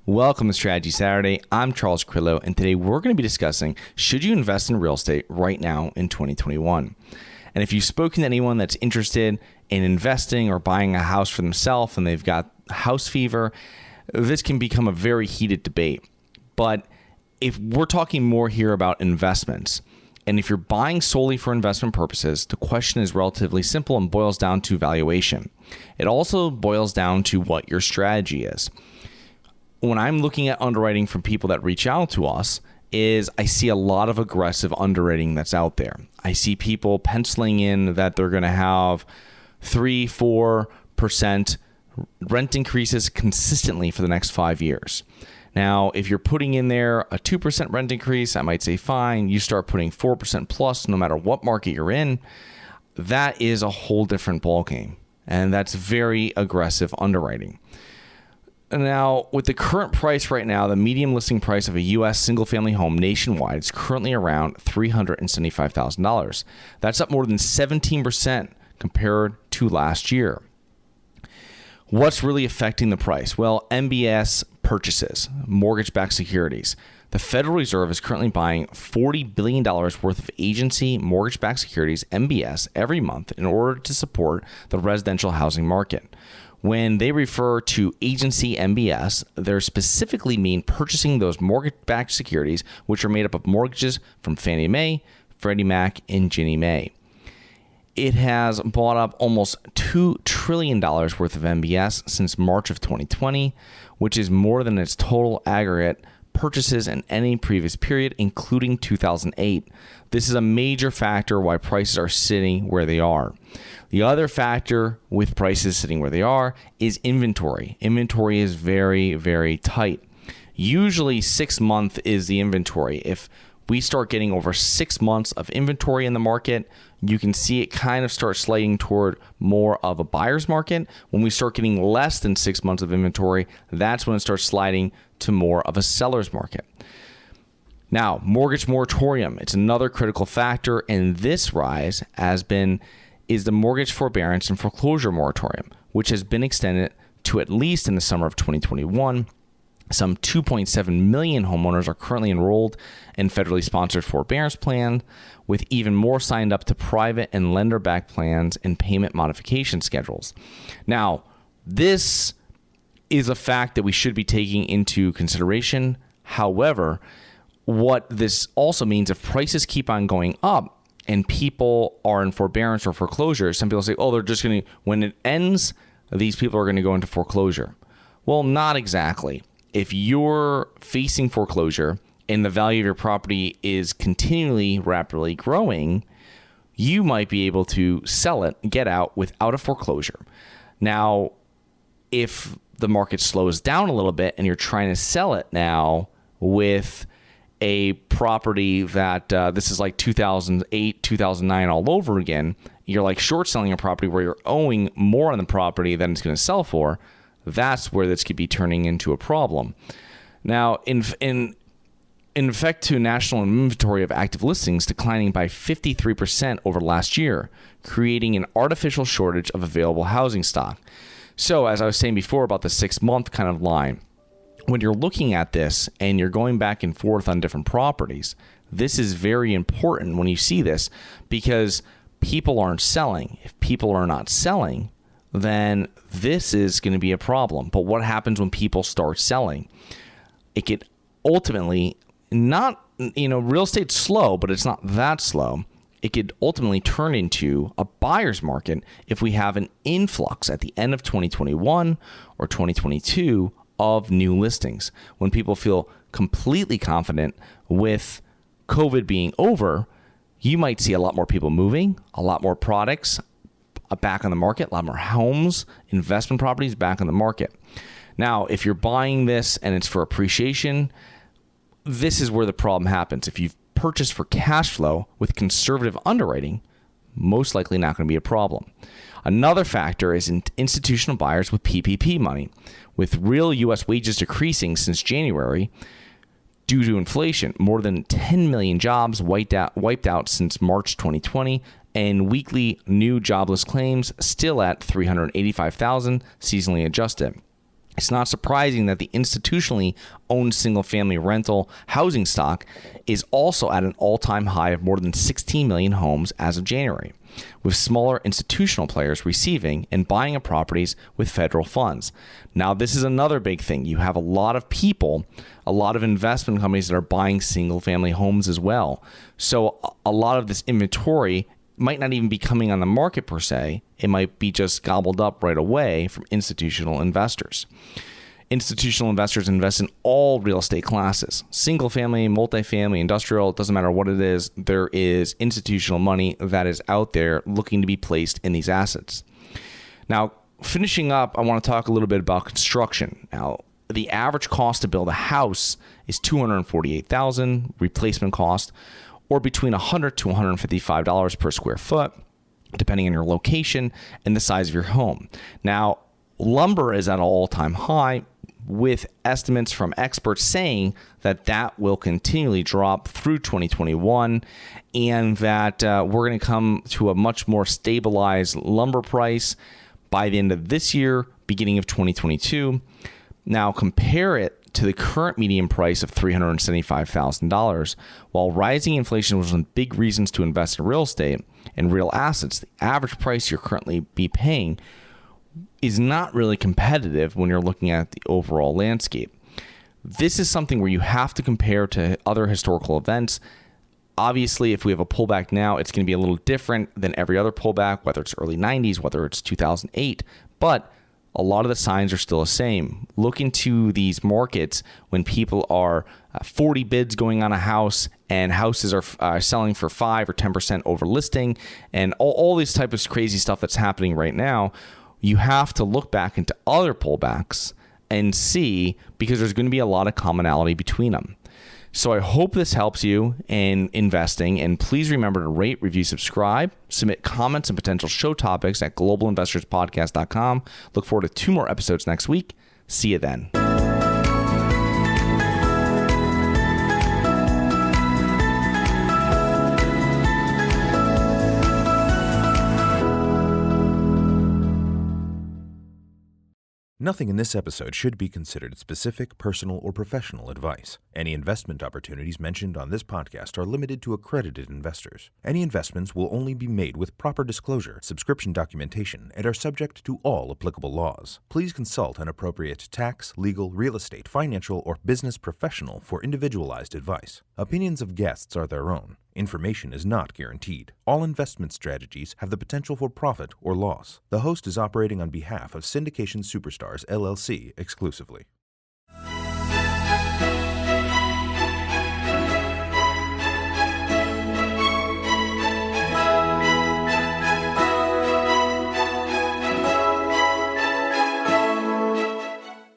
Welcome to Strategy Saturday. I'm Charles Carillo, and today we're going to be discussing, should you invest in real estate right now in 2021? And if you've spoken to anyone that's interested in investing or buying a house for themselves and they've got house fever, this can become a very heated debate. But if we're talking more here about investments, and if you're buying solely for investment purposes, the question is relatively simple and boils down to valuation. It also boils down to what your strategy is. When I'm looking at underwriting from people that reach out to us, is I see a lot of aggressive underwriting that's out there. I see people penciling in that they're going to have 3-4% rent increases consistently for the next 5 years. Now, if you're putting in there a 2% rent increase, I might say fine. You start putting 4% plus no matter what market you're in. That is a whole different ballgame, and that's very aggressive underwriting. Now, with the current price right now, the median listing price of a U.S. single-family home nationwide is currently around $375,000. That's up more than 17% compared to last year. What's really affecting the price? Well, MBS Purchases, Mortgage-Backed Securities. The Federal Reserve is currently buying $40 billion worth of agency mortgage-backed securities, MBS, every month in order to support the residential housing market. When they refer to agency MBS, they're specifically mean purchasing those mortgage-backed securities, which are made up of mortgages from Fannie Mae, Freddie Mac, and Ginnie Mae. It has bought up almost $2 trillion worth of MBS since March of 2020, which is more than its total aggregate purchases in any previous period, including 2008. This is a major factor why prices are sitting where they are. The other factor with prices sitting where they are is inventory. Inventory is very, very tight. Usually 6 months is the inventory. If we start getting over 6 months of inventory in the market, you can see it kind of start sliding toward more of a buyer's market. When we start getting less than 6 months of inventory, that's when it starts sliding to more of a seller's market. Now, mortgage moratorium, it's another critical factor in this rise is the mortgage forbearance and foreclosure moratorium, which has been extended to at least in the summer of 2021. Some 2.7 million homeowners are currently enrolled in federally sponsored forbearance plans, with even more signed up to private and lender-backed plans and payment modification schedules. Now, this is a fact that we should be taking into consideration. However, what this also means, if prices keep on going up and people are in forbearance or foreclosure, some people say, oh, they're just going to, when it ends, these people are going to go into foreclosure. Well, not exactly. If you're facing foreclosure and the value of your property is continually rapidly growing, you might be able to sell it, get out without a foreclosure. Now, if the market slows down a little bit and you're trying to sell it now with a property that this is like 2008, 2009 all over again, you're like short selling a property where you're owing more on the property than it's going to sell for. That's where this could be turning into a problem. Now, in effect to national inventory of active listings declining by 53% over last year, creating an artificial shortage of available housing stock. So as I was saying before about the 6 month kind of line, when you're looking at this and you're going back and forth on different properties, this is very important when you see this because people aren't selling. If people are not selling, then this is going to be a problem. But what happens when people start selling? It could ultimately not, real estate's slow, but it's not that slow. It could ultimately turn into a buyer's market if we have an influx at the end of 2021 or 2022 of new listings. When people feel completely confident with COVID being over, you might see a lot more people moving, a lot more products back on the market, a lot more homes, investment properties back on the market. Now, if you're buying this and it's for appreciation, this is where the problem happens. If you've purchased for cash flow with conservative underwriting, most likely not going to be a problem. Another factor is institutional buyers with PPP money. With real U.S. wages decreasing since January due to inflation, more than 10 million jobs wiped out since March 2020, and weekly new jobless claims still at 385,000 seasonally adjusted. It's not surprising that the institutionally owned single-family rental housing stock is also at an all-time high of more than 16 million homes as of January, with smaller institutional players receiving and buying up properties with federal funds. Now, this is another big thing. You have a lot of people, a lot of investment companies that are buying single-family homes as well. So a lot of this inventory might not even be coming on the market per se. It might be just gobbled up right away from institutional investors. Institutional investors invest in all real estate classes, single family, multifamily, industrial, it doesn't matter what it is. There is institutional money that is out there looking to be placed in these assets. Now, finishing up, I want to talk a little bit about construction. Now, the average cost to build a house is $248,000 replacement cost, or between $100 to $155 per square foot, depending on your location and the size of your home. Now, lumber is at an all-time high, with estimates from experts saying that that will continually drop through 2021, and that we're going to come to a much more stabilized lumber price by the end of this year, beginning of 2022. Now, compare it to the current median price of $375,000. While rising inflation was one of the big reasons to invest in real estate and real assets, the average price you're currently be paying is not really competitive when you're looking at the overall landscape. This is something where you have to compare to other historical events. Obviously, if we have a pullback now, it's going to be a little different than every other pullback, whether it's early 90s, whether it's 2008, but a lot of the signs are still the same. Look into these markets when people are 40 bids going on a house and houses are selling for 5 or 10% over listing, and all this type of crazy stuff that's happening right now. You have to look back into other pullbacks and see, because there's going to be a lot of commonality between them. So I hope this helps you in investing, and please remember to rate, review, subscribe, submit comments and potential show topics at globalinvestorspodcast.com. Look forward to 2 more episodes next week. See you then. Nothing in this episode should be considered specific, personal, or professional advice. Any investment opportunities mentioned on this podcast are limited to accredited investors. Any investments will only be made with proper disclosure, subscription documentation, and are subject to all applicable laws. Please consult an appropriate tax, legal, real estate, financial, or business professional for individualized advice. Opinions of guests are their own. Information is not guaranteed. All investment strategies have the potential for profit or loss. The host is operating on behalf of Syndication Superstars, LLC exclusively.